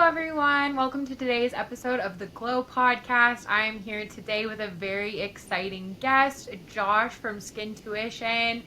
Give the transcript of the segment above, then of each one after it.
everyone. Welcome to today's episode of the Glow Podcast. I am here today with a very exciting guest, Josh from Skin Tuition.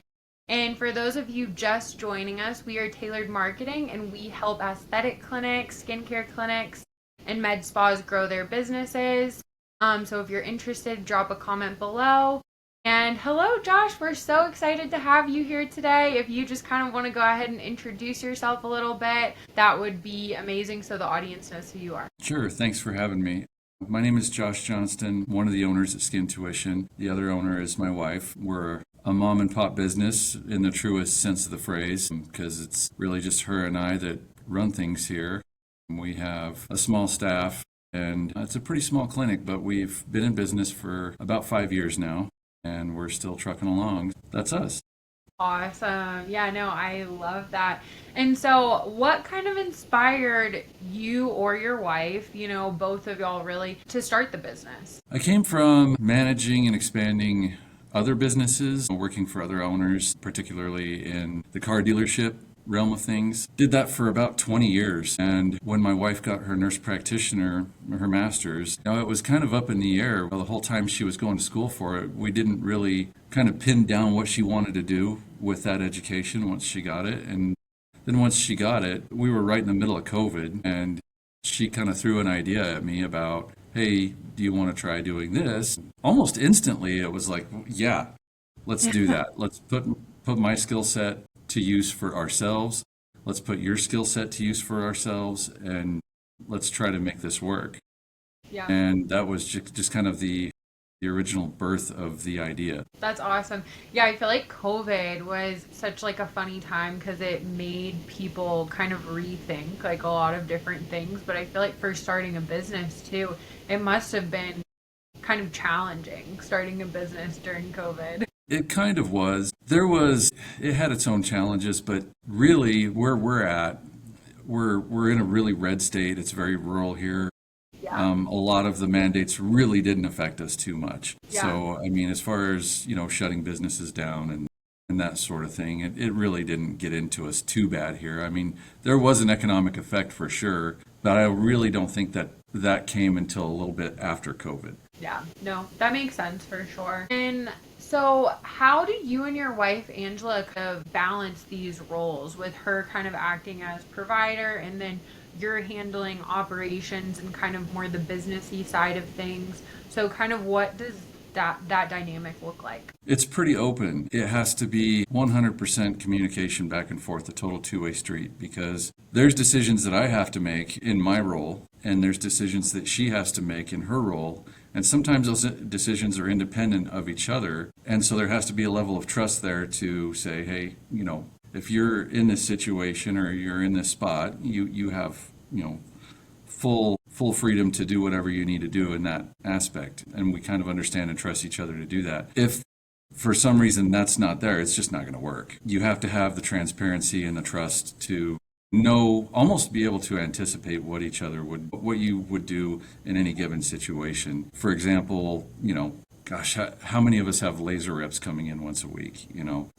And for those of you just joining us, we are Tailored Marketing and we help aesthetic clinics, skincare clinics, and med spas grow their businesses. So if you're interested, drop a comment below. And hello, Josh. We're so excited to have you here today. If you just kind of want to go ahead and introduce yourself a little bit, that would be amazing so the audience knows who you are. Sure. Thanks for having me. My name is Josh Johnston, one of the owners at Skin Tuition. The other owner is my wife. We're a mom and pop business in the truest sense of the phrase, because it's really just her and I that run things here. We have a small staff, and it's a pretty small clinic, but we've been in business for about 5 years now. And we're still trucking along. That's us. Awesome. Yeah, no, I love that. And so what kind of inspired you or your wife, both of y'all really, to start the business? I came from managing and expanding other businesses, working for other owners, particularly in the car dealership realm of things. Did that for about 20 years. And when my wife got her nurse practitioner, her master's, it was kind of up in the air. The whole time she was going to school for it, we didn't really kind of pin down what she wanted to do with that education once she got it. And then once she got it, we were right in the middle of COVID, and she kind of threw an idea at me about, hey, do you want to try doing this? Almost instantly, it was like, yeah, let's do that. Let's put my skill set to use for ourselves. Let's put your skill set to use for ourselves, and let's try to make this work. Yeah. And that was just kind of the original birth of the idea. That's awesome. Yeah, I feel like COVID was such like a funny time because it made people kind of rethink like a lot of different things. But I feel like for starting a business too, it must have been kind of challenging starting a business during COVID. It kind of was. It had its own challenges, but really where we're at, we're in a really red state. It's very rural here. Yeah. A lot of the mandates really didn't affect us too much. Yeah. So, I mean, as far as, shutting businesses down and that sort of thing, it really didn't get into us too bad here. I mean, there was an economic effect for sure, but I really don't think that came until a little bit after COVID. Yeah, no, that makes sense for sure. And so how do you and your wife, Angela, kind of balance these roles with her kind of acting as provider and then you're handling operations and kind of more the businessy side of things? So kind of what does that dynamic look like? It's pretty open. It has to be 100% communication back and forth, a total two-way street, because there's decisions that I have to make in my role, and there's decisions that she has to make in her role. And sometimes those decisions are independent of each other. And so there has to be a level of trust there to say, hey, if you're in this situation or you're in this spot, you have, full freedom to do whatever you need to do in that aspect. And we kind of understand and trust each other to do that. If for some reason that's not there, it's just not going to work. You have to have the transparency and the trust to know, almost be able to anticipate what you would do in any given situation. For example, gosh, how many of us have laser reps coming in once a week?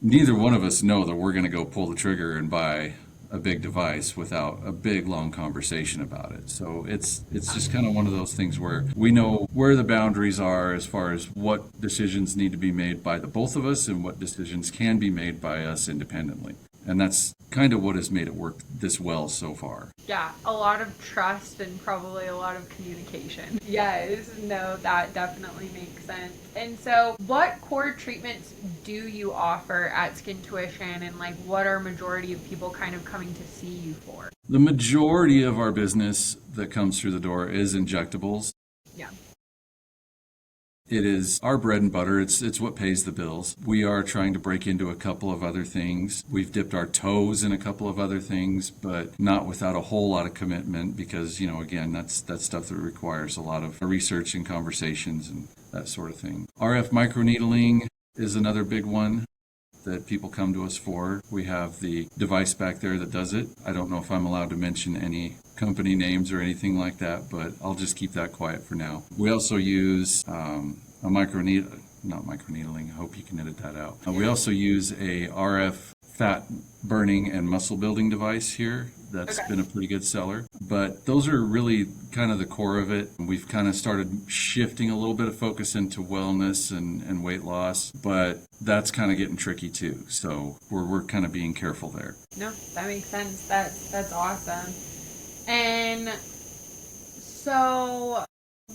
Neither one of us know that we're going to go pull the trigger and buy a big device without a big long conversation about it. So it's just kind of one of those things where we know where the boundaries are as far as what decisions need to be made by the both of us and what decisions can be made by us independently. And that's kind of what has made it work this well so far. Yeah, a lot of trust and probably a lot of communication. Yes, no, that definitely makes sense. And so what core treatments do you offer at Skin Tuition, and like what are majority of people kind of coming to see you for? The majority of our business that comes through the door is injectables. Yeah. It is our bread and butter. It's what pays the bills. We are trying to break into a couple of other things. We've dipped our toes in a couple of other things, but not without a whole lot of commitment because, again, that's stuff that requires a lot of research and conversations and that sort of thing. RF microneedling is another big one that people come to us for. We have the device back there that does it. I don't know if I'm allowed to mention any company names or anything like that, but I'll just keep that quiet for now. We also use not microneedling, I hope you can edit that out. We also use a RF fat burning and muscle building device here That's Okay. been a pretty good seller. But those are really kind of the core of it. We've kind of started shifting a little bit of focus into wellness and weight loss, but that's kind of getting tricky too. So we're kind of being careful there. No, that makes sense. That's awesome. And so,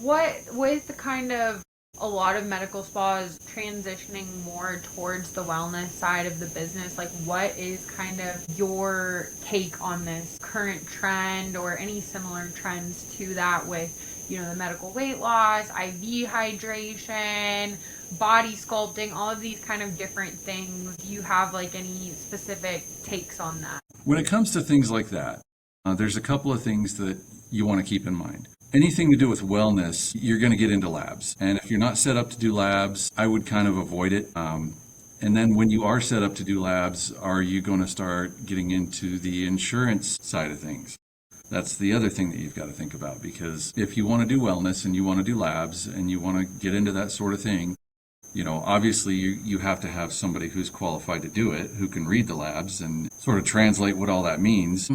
what with the kind of a lot of medical spas transitioning more towards the wellness side of the business, like what is kind of your take on this current trend or any similar trends to that with, the medical weight loss, IV hydration, body sculpting, all of these kind of different things? Do you have like any specific takes on that? When it comes to things like that, there's a couple of things that you want to keep in mind. Anything to do with wellness, you're going to get into labs. And if you're not set up to do labs, I would kind of avoid it. And then when you are set up to do labs, are you going to start getting into the insurance side of things? That's the other thing that you've got to think about, because if you want to do wellness and you want to do labs and you want to get into that sort of thing, obviously you have to have somebody who's qualified to do it, who can read the labs and sort of translate what all that means.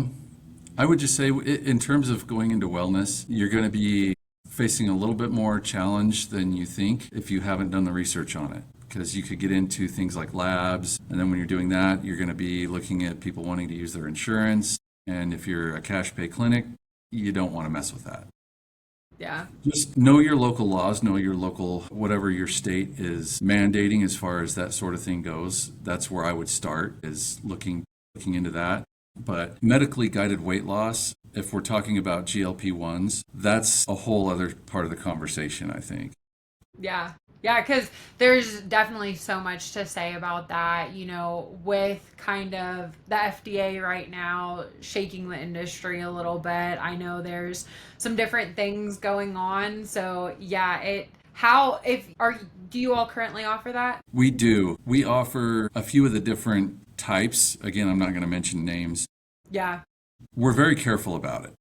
I would just say, in terms of going into wellness, you're going to be facing a little bit more challenge than you think if you haven't done the research on it. Because you could get into things like labs, and then when you're doing that, you're going to be looking at people wanting to use their insurance. And if you're a cash pay clinic, you don't want to mess with that. Yeah. Just know your local laws, know your local, whatever your state is mandating as far as that sort of thing goes. That's where I would start, is looking into that. But medically guided weight loss, if we're talking about GLP-1s, that's a whole other part of the conversation, I think. Yeah. Yeah, because there's definitely so much to say about that, with kind of the FDA right now shaking the industry a little bit. I know there's some different things going on. So, yeah, do you all currently offer that? We do. We offer a few of the different types. Again, I'm not going to mention names. Yeah. We're very careful about it.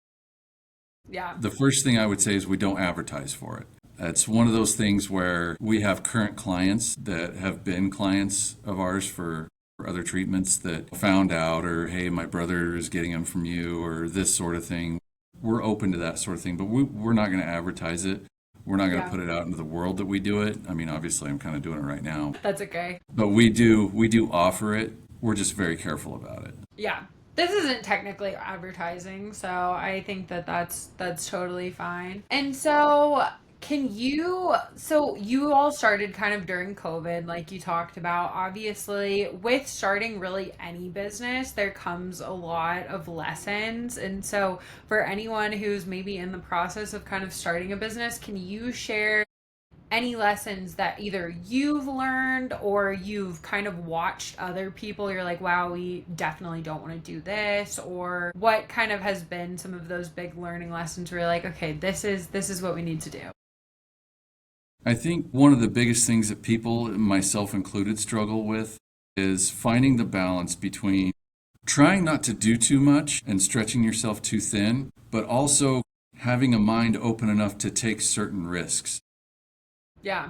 Yeah. The first thing I would say is we don't advertise for it. It's one of those things where we have current clients that have been clients of ours for other treatments that found out, or hey, my brother is getting them from you, or this sort of thing. We're open to that sort of thing, but we're not going to advertise it. We're not going to put it out into the world that we do it. I mean, obviously, I'm kind of doing it right now. That's okay. But we do offer it. We're just very careful about it. Yeah. This isn't technically advertising, so I think that's totally fine. And so you all started kind of during COVID, like you talked about. Obviously, with starting really any business, there comes a lot of lessons. And so for anyone who's maybe in the process of kind of starting a business, can you share any lessons that either you've learned or you've kind of watched other people, you're like, wow, we definitely don't want to do this? Or what kind of has been some of those big learning lessons where you're like, okay, this is what we need to do? I think one of the biggest things that people, myself included, struggle with is finding the balance between trying not to do too much and stretching yourself too thin, but also having a mind open enough to take certain risks. Yeah.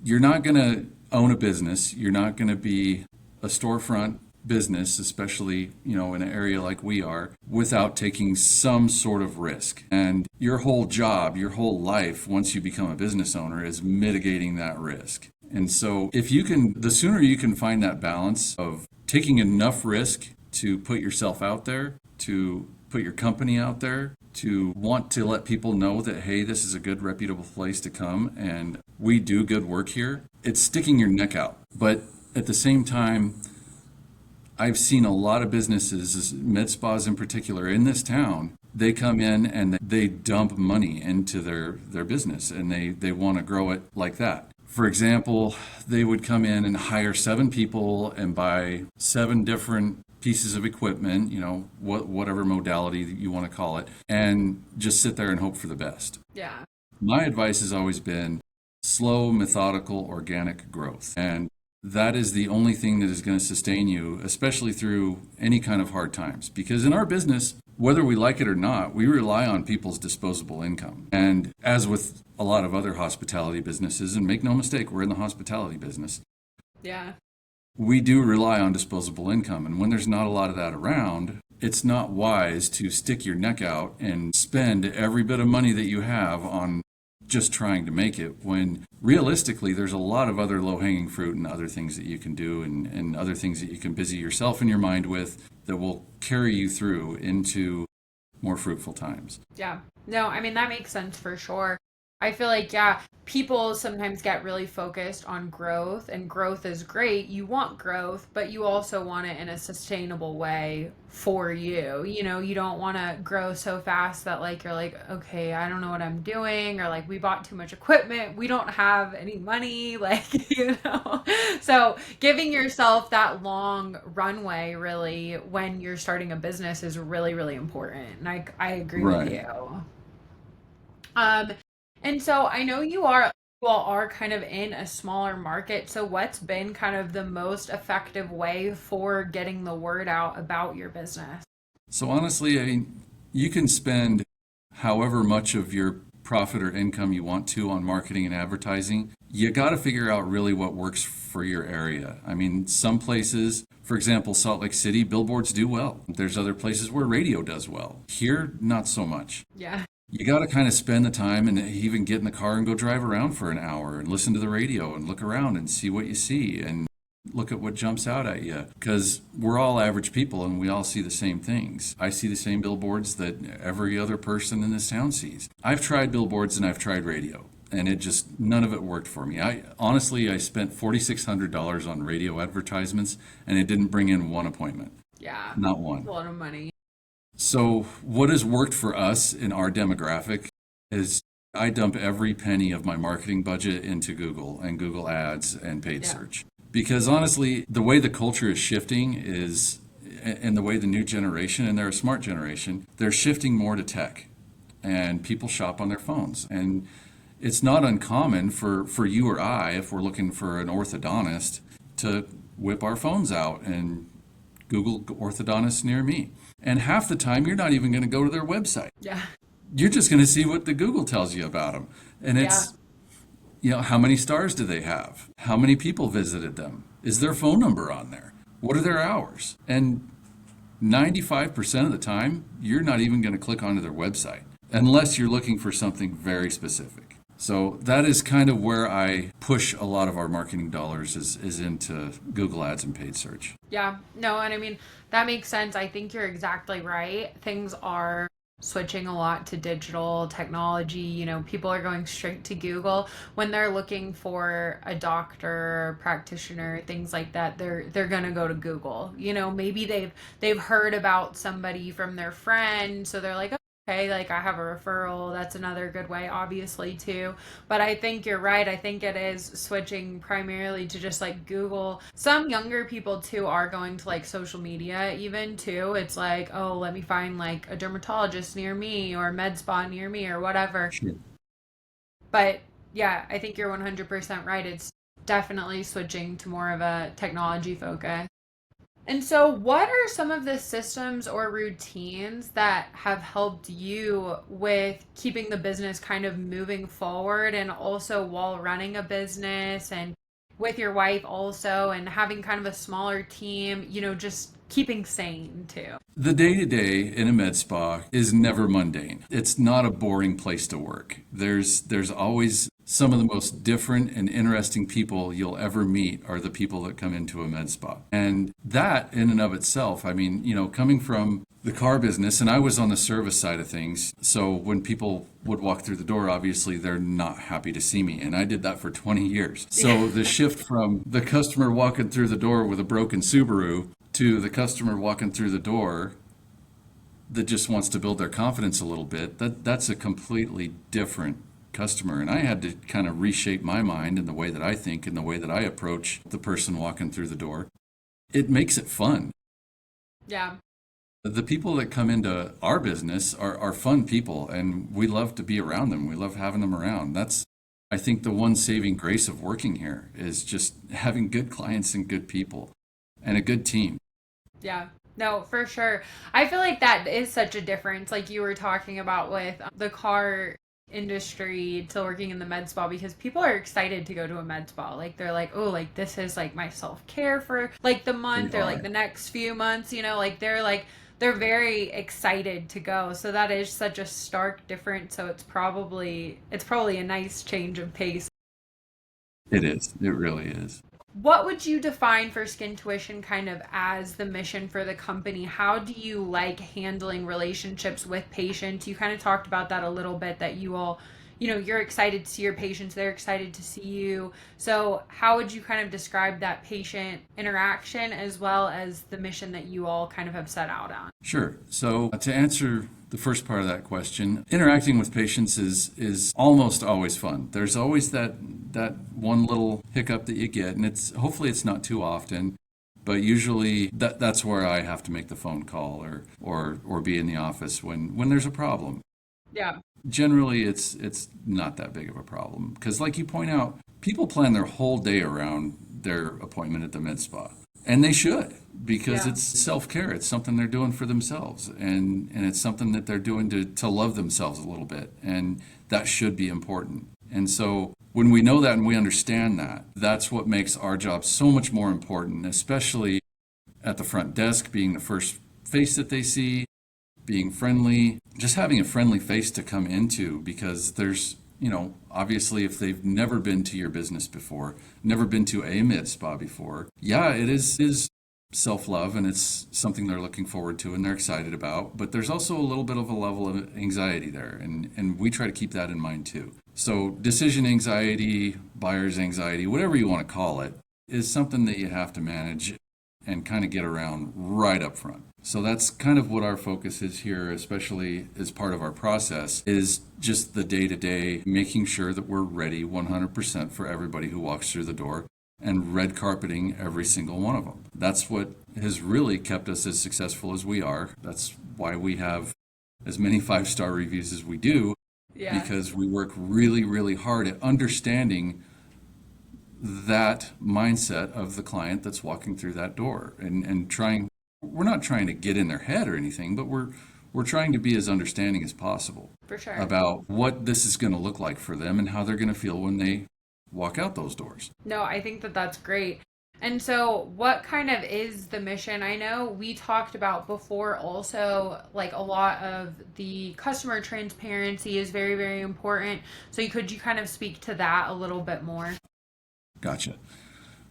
You're not going to own a business. You're not going to be a storefront business, especially, in an area like we are, without taking some sort of risk. And your whole job, your whole life, once you become a business owner, is mitigating that risk. And so the sooner you can find that balance of taking enough risk to put yourself out there, to put your company out there, to want to let people know that, hey, this is a good, reputable place to come and we do good work here. It's sticking your neck out. But at the same time, I've seen a lot of businesses, med spas in particular, in this town. They come in and they dump money into their business, and they want to grow it like that. For example, they would come in and hire 7 people and buy 7 different pieces of equipment, whatever modality that you want to call it, and just sit there and hope for the best. Yeah. My advice has always been slow, methodical, organic growth. And that is the only thing that is going to sustain you, especially through any kind of hard times. Because in our business, whether we like it or not, we rely on people's disposable income. And as with a lot of other hospitality businesses, and make no mistake, we're in the hospitality business. Yeah. We do rely on disposable income. And when there's not a lot of that around, it's not wise to stick your neck out and spend every bit of money that you have on just trying to make it when realistically there's a lot of other low-hanging fruit and other things that you can do and other things that you can busy yourself and your mind with that will carry you through into more fruitful times. Yeah. No, I mean, that makes sense for sure. I feel like, yeah, people sometimes get really focused on growth, and growth is great. You want growth, but you also want it in a sustainable way for you. You know, you don't want to grow so fast that, like, you're like, okay, I don't know what I'm doing, or like, we bought too much equipment, we don't have any money, like, you know. So, giving yourself that long runway, really, when you're starting a business is really, really important. And I agree with Right. you. Um, and so I know you all are kind of in a smaller market. So what's been kind of the most effective way for getting the word out about your business? So honestly, I mean, you can spend however much of your profit or income you want to on marketing and advertising. You got to figure out really what works for your area. I mean, some places, for example, Salt Lake City, billboards do well. There's other places where radio does well. Here, not so much. Yeah. You got to kind of spend the time and even get in the car and go drive around for an hour and listen to the radio and look around and see what you see and look at what jumps out at you. Because we're all average people and we all see the same things. I see the same billboards that every other person in this town sees. I've tried billboards and I've tried radio. And it just, none of it worked for me. I spent $4,600 on radio advertisements and it didn't bring in one appointment. Yeah. Not A one. lot of money. So, what has worked for us in our demographic is I dump every penny of my marketing budget into Google and Google Ads and paid Yeah. search. Because honestly, the way the culture is shifting is, and the way the new generation, and they're a smart generation, they're shifting more to tech. And people shop on their phones. And it's not uncommon for you or I, if we're looking for an orthodontist, to whip our phones out and Google orthodontist near me. And half the time, you're not even going to go to their website. Yeah. You're just going to see what the Google tells you about them. And Yeah. it's, how many stars do they have? How many people visited them? Is their phone number on there? What are their hours? And 95% of the time, you're not even going to click onto their website unless you're looking for something very specific. So that is kind of where I push a lot of our marketing dollars is into Google Ads and paid search. Yeah. No, and I mean, that makes sense. I think you're exactly right. Things are switching a lot to digital technology. You know, people are going straight to Google when they're looking for a doctor, practitioner, things like that. They're going to go to Google. You know, maybe they've heard about somebody from their friend, so they're like, okay, like I have a referral. That's another good way, obviously, too. But I think you're right. I think it is switching primarily to just like Google. Some younger people, too, are going to like social media, even, too. It's like, oh, let me find like a dermatologist near me or a med spa near me or whatever. Sure. But yeah, I think you're 100% right. It's definitely switching to more of a technology focus. And so, what are some of the systems or routines that have helped you with keeping the business kind of moving forward and also while running a business and with your wife also and having kind of a smaller team, you know, just keeping sane too? The day to day in a med spa is never mundane. It's not a boring place to work. There's always some of the most different and interesting people you'll ever meet are the people that come into a med spa. And that in and of itself, I mean, coming from the car business, and I was on the service side of things. So when people would walk through the door, obviously they're not happy to see me. And I did that for 20 years. So the shift from the customer walking through the door with a broken Subaru to the customer walking through the door that just wants to build their confidence a little bit, that's a completely different customer. And I had to kind of reshape my mind and the way that I think and the way that I approach the person walking through the door. It makes it fun. Yeah. The people that come into our business are fun people, and we love to be around them. We love having them around. That's, I think, the one saving grace of working here is just having good clients and good people and a good team. Yeah. No, for sure. I feel like that is such a difference, like you were talking about with the car industry to working in the med spa, because people are excited to go to a med spa. Like they're like, oh, like this is like my self-care for like the They month or like are. the next few months, you know, like they're like they're very excited to go. So that is such a stark difference. So it's probably a nice change of pace. It is. It really is. What would you define for Skin Tuition kind of as the mission for the company? How do you like handling relationships with patients? You kind of talked about that a little bit, that you all, you're excited to see your patients, they're excited to see you. So, how would you kind of describe that patient interaction as well as the mission that you all kind of have set out on? Sure. So to answer the first part of that question, interacting with patients is almost always fun. There's always that one little hiccup that you get, and it's hopefully it's not too often. But usually that's where I have to make the phone call or be in the office when there's a problem. Yeah. Generally it's not that big of a problem because like you point out, people plan their whole day around their appointment at the med spa. And they should, because Yeah. it's self-care. It's something they're doing for themselves, and it's something that they're doing to love themselves a little bit, and that should be important. And so when we know that and we understand that, that's what makes our job so much more important, especially at the front desk, being the first face that they see, being friendly, just having a friendly face to come into, because there's, obviously if they've never been to your business before, never been to a med spa before, yeah, it is self-love and it's something they're looking forward to and they're excited about, but there's also a little bit of a level of anxiety there, and we try to keep that in mind too. So decision anxiety, buyer's anxiety, whatever you want to call it, is something that you have to manage and kind of get around right up front. So that's kind of what our focus is here, especially as part of our process, is just the day-to-day, making sure that we're ready 100% for everybody who walks through the door and red carpeting every single one of them. That's what has really kept us as successful as we are. That's why we have as many five-star reviews as we do, Yeah. because we work really, really hard at understanding that mindset of the client that's walking through that door and trying, we're not trying to get in their head or anything, but we're trying to be as understanding as possible For sure. about what this is going to look like for them and how they're going to feel when they walk out those doors. No, I think that that's great. And so, what kind of is the mission? I know we talked about before also, like a lot of the customer transparency is very, very important. So, could you kind of speak to that a little bit more? Gotcha.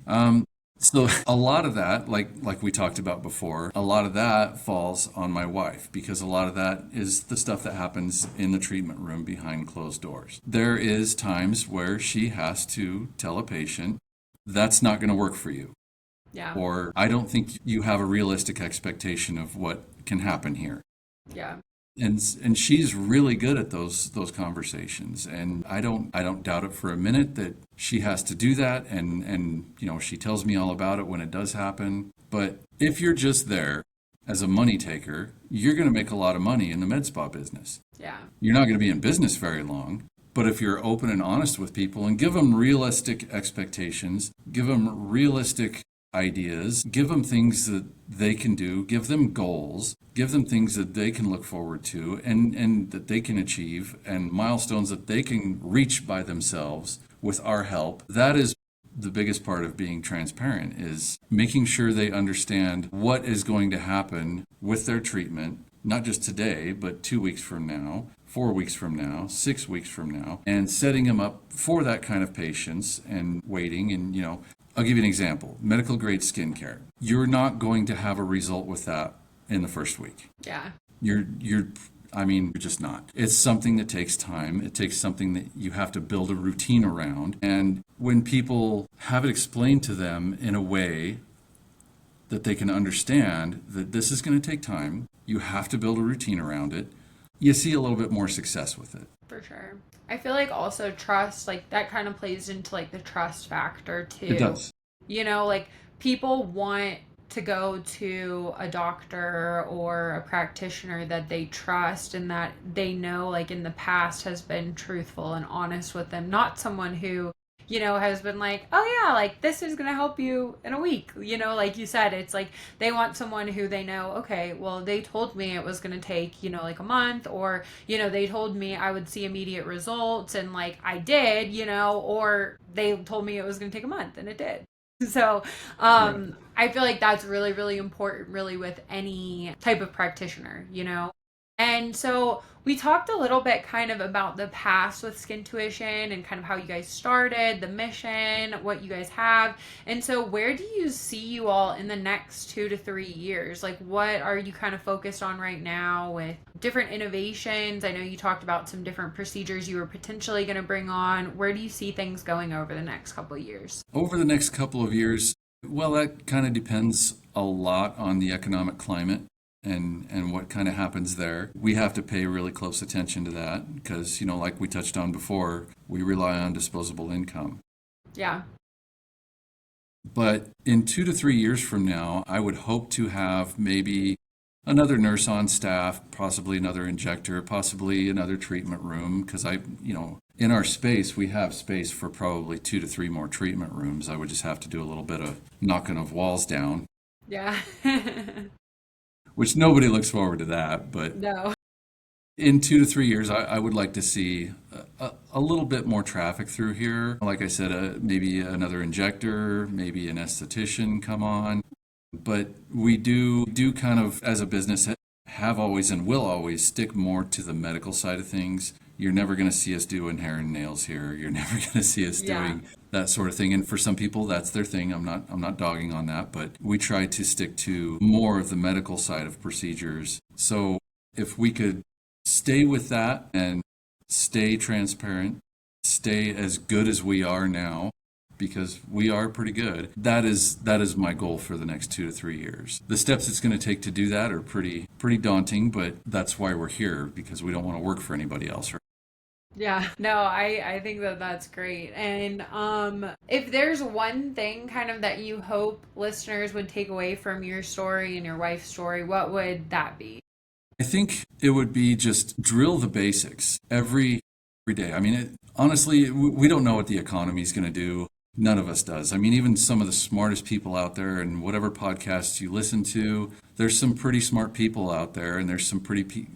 Um, so a lot of that, like we talked about before, a lot of that falls on my wife because a lot of that is the stuff that happens in the treatment room behind closed doors. There is times where she has to tell a patient, that's not going to work for you. Yeah. Or I don't think you have a realistic expectation of what can happen here. Yeah. And she's really good at those conversations, and I don't doubt it for a minute that she has to do that, and she tells me all about it when it does happen. But if you're just there as a money taker, you're going to make a lot of money in the med spa business. Yeah. You're not going to be in business very long. But if you're open and honest with people and give them realistic expectations, give them realistic ideas, give them things that they can do, give them goals, give them things that they can look forward to and that they can achieve, and milestones that they can reach by themselves with our help. That is the biggest part of being transparent, is making sure they understand what is going to happen with their treatment, not just today, but 2 weeks from now, 4 weeks from now, 6 weeks from now, and setting them up for that kind of patience and waiting. And, I'll give you an example. Medical grade skincare. You're not going to have a result with that in the first week. Yeah. You're just not. It's something that takes time. It takes something that you have to build a routine around. And when people have it explained to them in a way that they can understand that this is going to take time, you have to build a routine around it, you see a little bit more success with it. For sure. I feel like also trust, like that kind of plays into like the trust factor too. It does. Like people want to go to a doctor or a practitioner that they trust and that they know, like in the past, has been truthful and honest with them, not someone who has been like, oh yeah, like this is going to help you in a week. Like you said, it's like they want someone who they know, okay, well, they told me it was going to take, like a month, or, they told me I would see immediate results and like I did, or they told me it was going to take a month and it did. So, Right. I feel like that's really, really important, really, with any type of practitioner, you know? And so we talked a little bit kind of about the past with Skin Tuition and kind of how you guys started, the mission, what you guys have. And so where do you see you all in the next 2 to 3 years? Like, what are you kind of focused on right now with different innovations? I know you talked about some different procedures you were potentially going to bring on. Where do you see things going over the next couple of years? Over the next couple of years, well, that kind of depends a lot on the economic climate and what kind of happens there. We have to pay really close attention to that because, like we touched on before, we rely on disposable income. Yeah. But in 2 to 3 years from now, I would hope to have maybe another nurse on staff, possibly another injector, possibly another treatment room. Because in our space, we have space for probably 2 to 3 more treatment rooms. I would just have to do a little bit of knocking of walls down, Yeah. which nobody looks forward to that. But No. in 2 to 3 years, I would like to see a little bit more traffic through here. Like I said, maybe another injector, maybe an esthetician come on. But we do kind of, as a business, have always and will always stick more to the medical side of things. You're never going to see us doing hair and nails here. You're never going to see us Yeah. doing that sort of thing. And for some people, that's their thing. I'm not dogging on that, but we try to stick to more of the medical side of procedures. So if we could stay with that and stay transparent, stay as good as we are now, because we are pretty good. That is my goal for the next 2 to 3 years. The steps it's going to take to do that are pretty daunting, but that's why we're here, because we don't want to work for anybody else. Yeah. No, I think that that's great. And if there's one thing kind of that you hope listeners would take away from your story and your wife's story, what would that be? I think it would be just drill the basics every day. I mean, honestly, we don't know what the economy is going to do. None of us does. I mean, even some of the smartest people out there, and whatever podcasts you listen to, there's some pretty smart people out there, and there's some pretty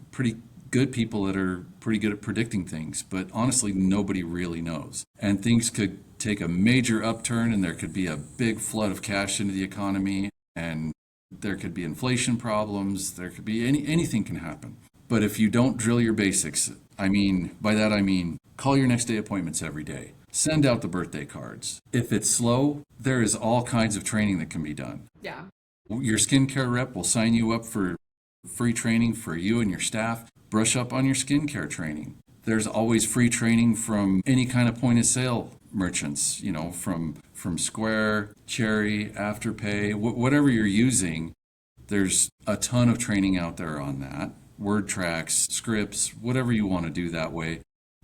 good people that are pretty good at predicting things. But honestly, nobody really knows. And things could take a major upturn, and there could be a big flood of cash into the economy, and there could be inflation problems. There could be anything can happen. But if you don't drill your basics, by that I mean call your next day appointments every day. Send out the birthday cards. If it's slow, there is all kinds of training that can be done. Yeah. Your skincare rep will sign you up for free training for you and your staff. Brush up on your skincare training. There's always free training from any kind of point of sale merchants, from Square, Cherry, Afterpay, whatever you're using. There's a ton of training out there on that. Word tracks, scripts, whatever you want to do that way.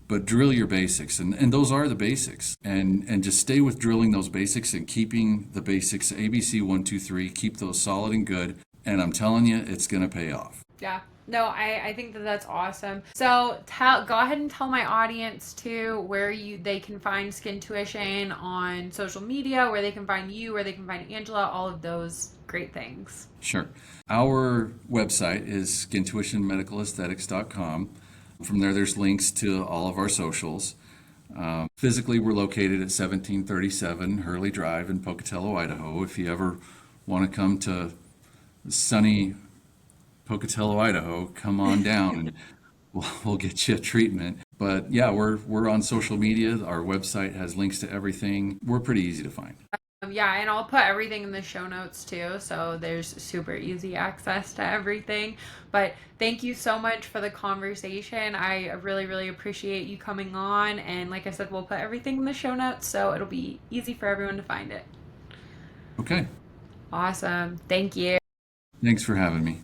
But drill your basics, and those are the basics. And just stay with drilling those basics and keeping the basics, ABC 1, 2, 3, keep those solid and good. And I'm telling you, it's going to pay off. Yeah. No, I think that that's awesome. So go ahead and tell my audience too where they can find Skin Tuition on social media, where they can find you, where they can find Angela, all of those great things. Sure. Our website is skintuitionmedicalaesthetics.com. From there, there's links to all of our socials. Physically, we're located at 1737 Hurley Drive in Pocatello, Idaho. If you ever want to come to sunny Pocatello, Idaho, come on down and we'll get you a treatment. But yeah, we're on social media. Our website has links to everything. We're pretty easy to find. Yeah, and I'll put everything in the show notes too, so there's super easy access to everything. But thank you so much for the conversation. I really, really appreciate you coming on. And like I said, we'll put everything in the show notes, so it'll be easy for everyone to find it. Okay. Awesome. Thank you. Thanks for having me.